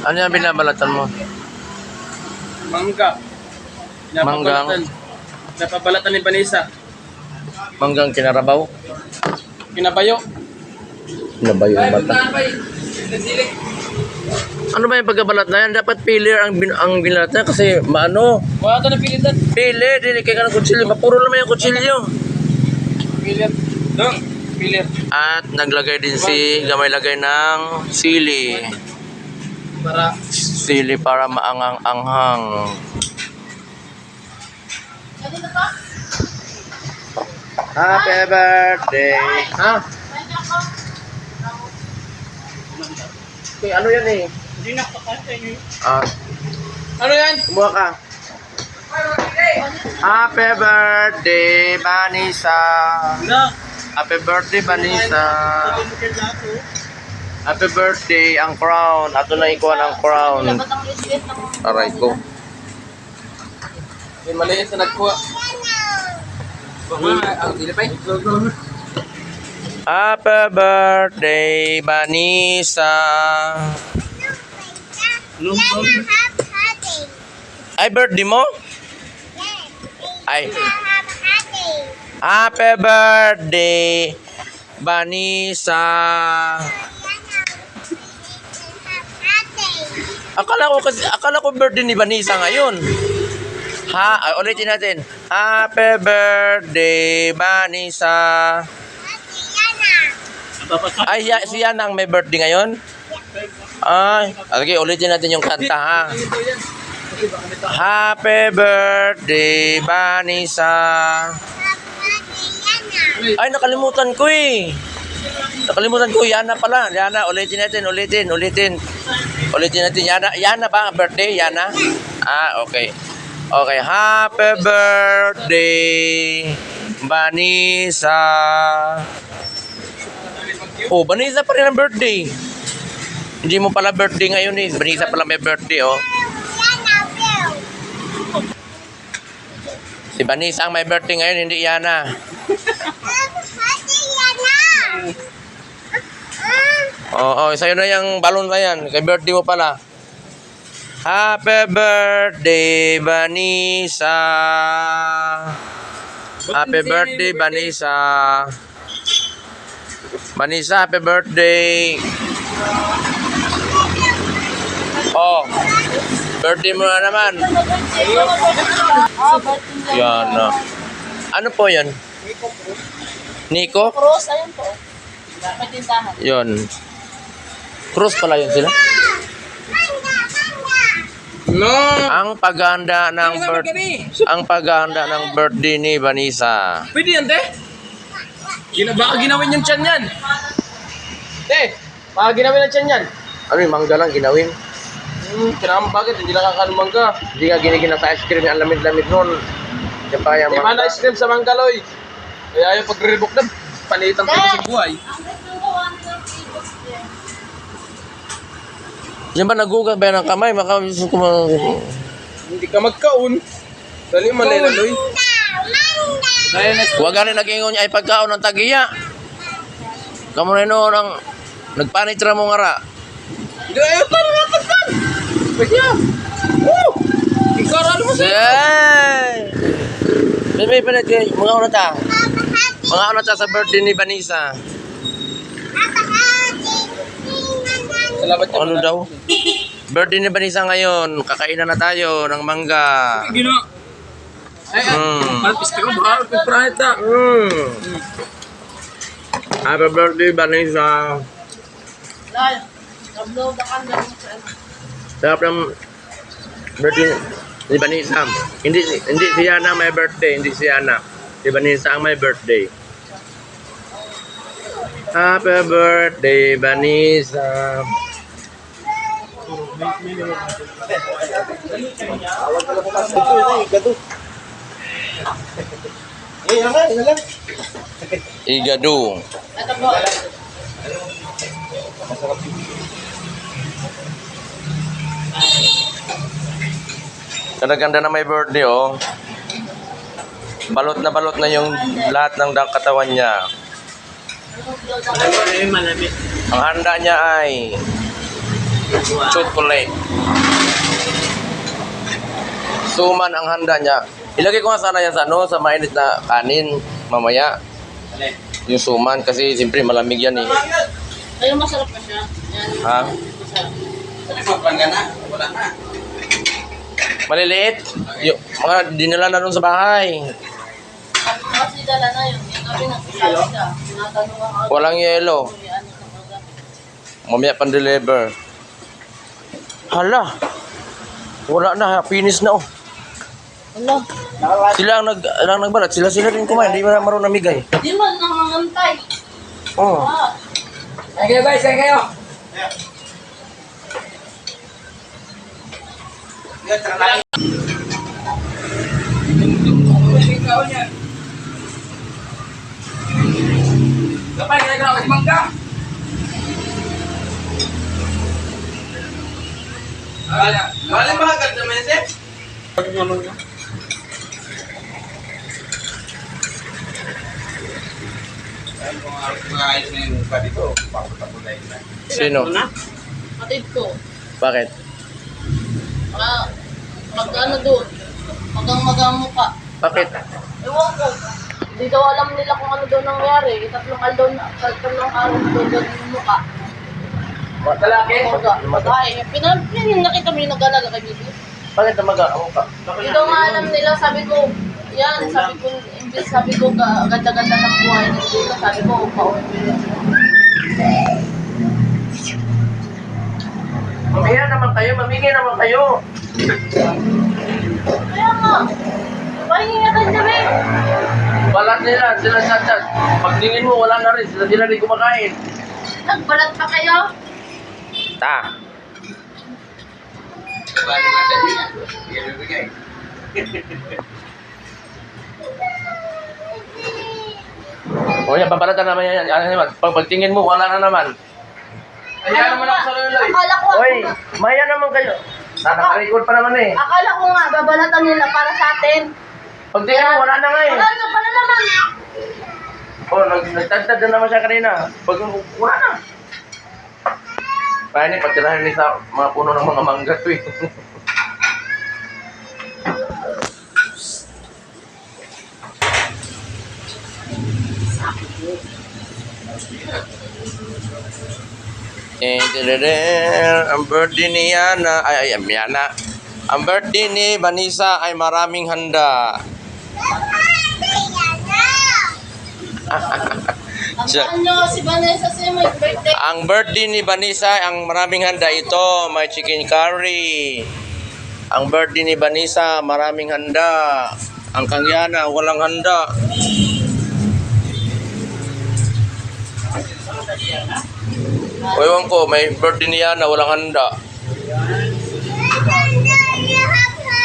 Ano yung binabalatan mo? Mangga. Manggang? Napabalatan ni Vanessa. Manggang kinarabaw? Kinabayo. Nabayo yung bata. Ano ba yung pagkabalat na yan? Dapat pilir ang binalat na kasi maano? Wala ito na pilitan. Pilir, dili kaya ka ng kutsilyo. Mapuro naman yung kutsilyo. Pilir. Dong. Pilir. At naglagay din si gamay lagay ng sili. Para. Sili para maangang-anghang. Happy birthday. Ha? Okay, ano yan eh? Hindi na kakasay. Ah, Ano yan? kumuha ka. Happy birthday, Vanessa. Na. Happy birthday, Vanessa. Happy birthday, ang crown. Ato na ikuha ang crown. Aray ko. May maliit na nagkuha. Ang dilipay. Happy birthday, Vanessa. Ay, birthday mo? Ay. Happy birthday, Vanessa. Akala ko birthday ni Vanessa ngayon. Ulitin natin. Happy birthday, Vanessa. Ay, si Yana ang may birthday ngayon? Ay, okay, ulitin natin yung kanta ha. Happy birthday, Vanessa. Ay, nakalimutan ko eh. Nakalimutan ko, Yana pala. Yana, ulitin natin. Ulitin natin, Yana ba ang birthday, Yana? Okay. Okay, happy birthday, Vanessa. Oh, Vanessa pa rin ang birthday. Hindi mo pala birthday ngayon eh. Vanessa pala may birthday, oh. Si Vanessa ang may birthday ngayon, hindi Yana. Oo, sa'yo na yung balon na yan. Kay birthday mo pala. Happy birthday, Vanessa. Happy birthday, Vanessa. Vanessa, happy birthday. Oh, birthday mo na naman. Yan na. Ano po yan? Nico? Cross, ayun po. May tindahan. Yun. Cross pala yun sila. No. Ang paghahanda ng birthday ni Vanessa. Pwede yan, te? Baka ginawin yung tiyan yan. Te, baka ginawin ang tiyan yan. Ano yung mangga lang ginawin? Kailangan bakit? Hindi nakakalumang ka. Hindi nga ginigina sa ice cream ang lamig-lamig nun. Yung pa yung Te, mana mangga. ice cream sa Manggaloy. Kaya yung pagre-rebook na, palitan ko sa buhay. Yan ba nagugas ba ng kamay? Hindi ka magkaon. Dali malilaloy. Huwag ka rin nag-ingon niya ay pagkaon ng tagiya. Kamu na noon ang nagpanitra mo nga ra. Hindi, ayaw tayo natagpan. Pwede yan. Woo! Ikaral mo siya. Yay! May palit kayo. Mga una ta. Mga una ta sa birthday ni Vanessa. Salamat ka. Ano daw? Birthday ni Vanessa ngayon. Kakainan na tayo ng mangga. Gino. Ay, artista ko ba? Pagprahet na. Happy birthday, Vanessa. Sarap ng birthday ni Vanessa. Hindi si Yana may birthday. Hindi si Yana. Si Vanessa ang may birthday. Happy birthday, Vanessa. Igado. Ganda-ganda na may birthday, oh. Balot na yung lahat ng katawan niya. Ang handa niya ay Chocolate. Suman ang handa niya. Ilagay ko nga sana yan sa sa mainit na kanin mamaya. Yung suman kasi siyempre malamig yan eh. Ayun, masarap pa siya. Yan. Ha? Masarap. Maliliit. Yung mga dinala na doon sa bahay. Kasi dala na yun. Yung gabi nagsasabi ka. Tinatanong ako. Walang yelo. Mamaya pan-deliver. Hala. Wala na. Finish na oh. Wala. Sila ang nagbalat. Sila rin kumain. Hindi na marunong namigay. Di man nangangantay. Oh. Ah. Thank you guys, thank you. Kapag nagagawa si Mangga. Wala ba agad naman ito? Sino? Matid ko. Bakit? Mag-ano doon. Magang mukha. Bakit? Ewan ko. Hindi daw alam nila kung ano daw nangyari. Tatlong araw doon yung mukha. Matalaki. Mag-ay. Nakita mo yung nag-alaga kay Bibi. Bakit na mag-aamo ka? Hindi daw nga alam nila. Sabi ko, imbis sabi ko, ganda-ganda ng buhay nila. Sabi ko, pauwi. Mamaya naman kayo. Mamigay naman kayo. Kaya nga. Pahingi nga tayo sabi. Balat nila. Sila chat. Pagtingin mo, wala na rin. Sila rin kumakain. Nagbalat pa kayo? Ta. O yan, babalatan naman yan. Ano naman? Pagtingin mo, wala na naman. Ayan naman ako sa loloy. Akala ko, Oy, maya naman kayo. Naka-record pa naman eh. akala ko nga, babalatan nila para sa atin. Pagtingin mo, wala na nga eh. Wala na pala naman. Oh, nagtagtad na naman siya kanina. Pag wala na. Kaya ni, pagtirahan ni sa mga puno ng mga mangga to eh. Ang birthday ni Yana, Yana. Ang birthday ni Vanessa ay maraming handa. Ang nyo si Vanessa sa may birthday. Ang birthday ni Vanessa, ang maraming handa ito, may chicken curry. Ang birthday ni Vanessa, maraming handa. Ang kang Yana, walang handa. O ewan ko, may birthday ni Yana, walang handa.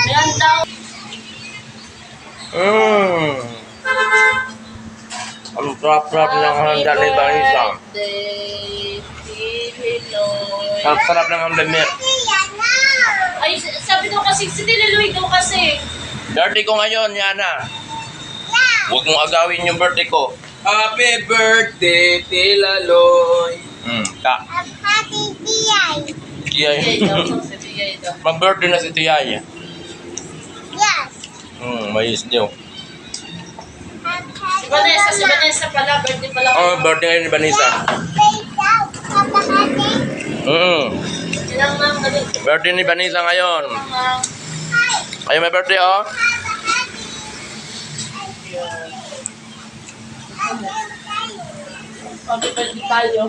Ayan daw. Ang sarap-sarap ng handa ni Vanessa. Ang sarap ng handa niya. Ay, sabi daw kasi, si Tililoy daw kasi. Birthday ko ngayon, Yana. Huwag mong agawin yung birthday ko. Happy birthday, Tilaloy. Ta. Bigay Tiyay. daw, si Bigay daw. Mag-birthday na si Tiyay. Yes. Mayis niyo. Si Vanessa pala, birthday pala. Oh, birthday ngayon ni Vanessa. Ilang nang galit. Birthday ni Vanessa ngayon. Kayo may birthday, oh? Happy birthday tayo.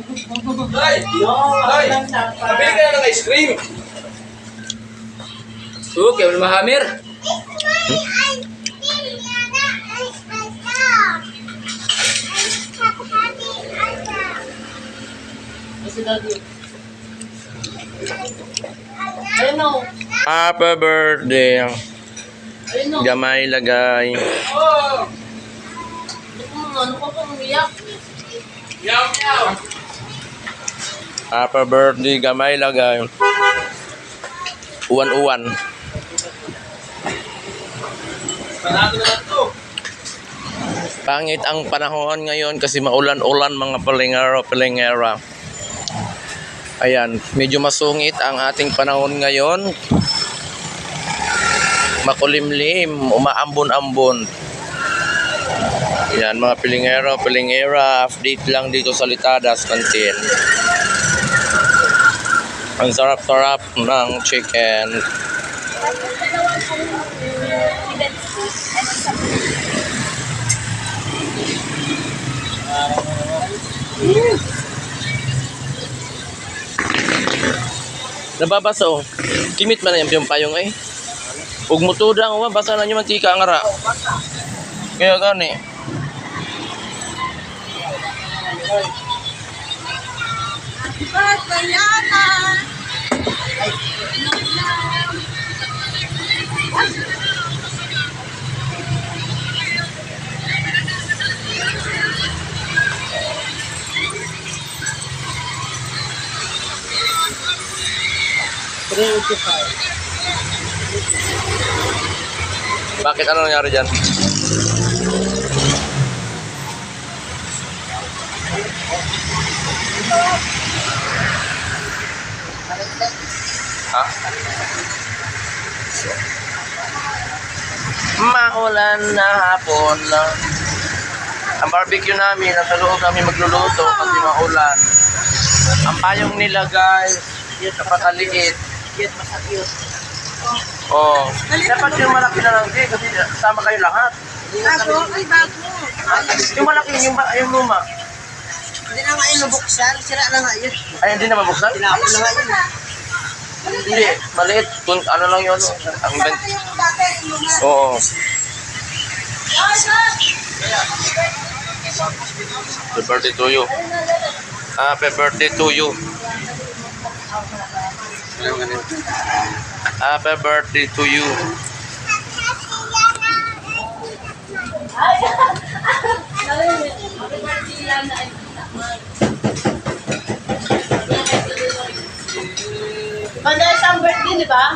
Ay! Ay! Nabili ka na ng ice cream. Okay, wala mahamir. Kasi daddy. Ayun o. Happy birthday. Ayun o. Gamay lagay. Oh! Ano ko pang umiyak? Meow, meow. Happy birthday, gamay lagay. Uwan-uwan. Panalo na ito. Pangit ang panahon ngayon kasi maulan-ulan mga palengero. Ayan, medyo masungit ang ating panahon ngayon. Makulimlim, umaambon-ambon. Yan, mga pilingero, pilingera, update lang dito sa Litadas Canteen. Ang sarap-sarap ng chicken. Nababasa oh. Kimit man na yung payong eh. Huwag mo tudang, basa na yung mantika nga ra. Kaya gani. Bakit ano nangyari dyan? Ha? Maulan na hapon. Ang barbecue namin, nasa loob namin magluluto kasi maulan. Ang payong nila guys, napakaliit. Oh, dapat yung malaki na lang din kasi sama kayo lahat. Yung malaki, yung luma. Hindi na nga inubuksan, sira na nga yun. Ay, hindi na mabuksan? Tinapon na nga yun. Hindi, maliit. Ano lang yun? Ang bent. Oo. Happy birthday to you. Happy birthday to you. Happy birthday to you. Panay siyang birthday, di ba?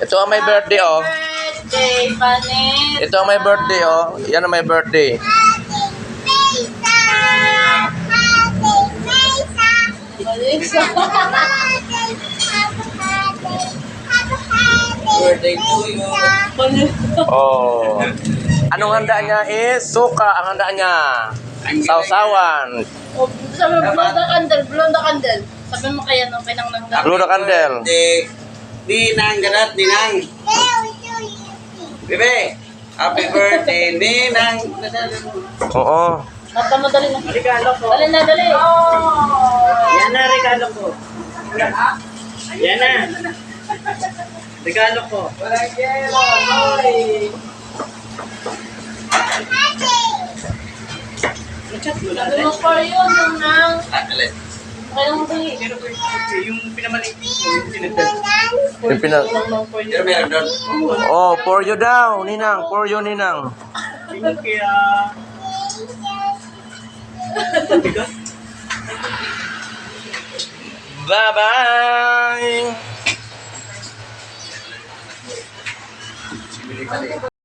Ito ang may birthday, oh. Birthday, Panay. Ito ang may birthday, oh. Yan ang may birthday. Malisa. Birthday to you. Oh. Anong handa niya is suka ang handa niya. Sausawan. Oh, sabi mo, blow the candle, blow the candle. Sabi mo kaya nung pinangnangga. Blue na candle. Birthday. Ninang, ganat, Ninang. Bebe, happy birthday, Ninang. Oo. Mata mo, dali na. Regalo ko. Dali na, dali. Yan na, regalo ko. Yan na. Regalo ko. Sabi mo for you, nung nang. Alin? Kaya mo dali. Yung pinamalik ko, yung tinagdag. Yung pinag... Pero meron doon. Oh, for you daw, Ninang. For you, Ninang. Tingnan kaya... Bye-bye.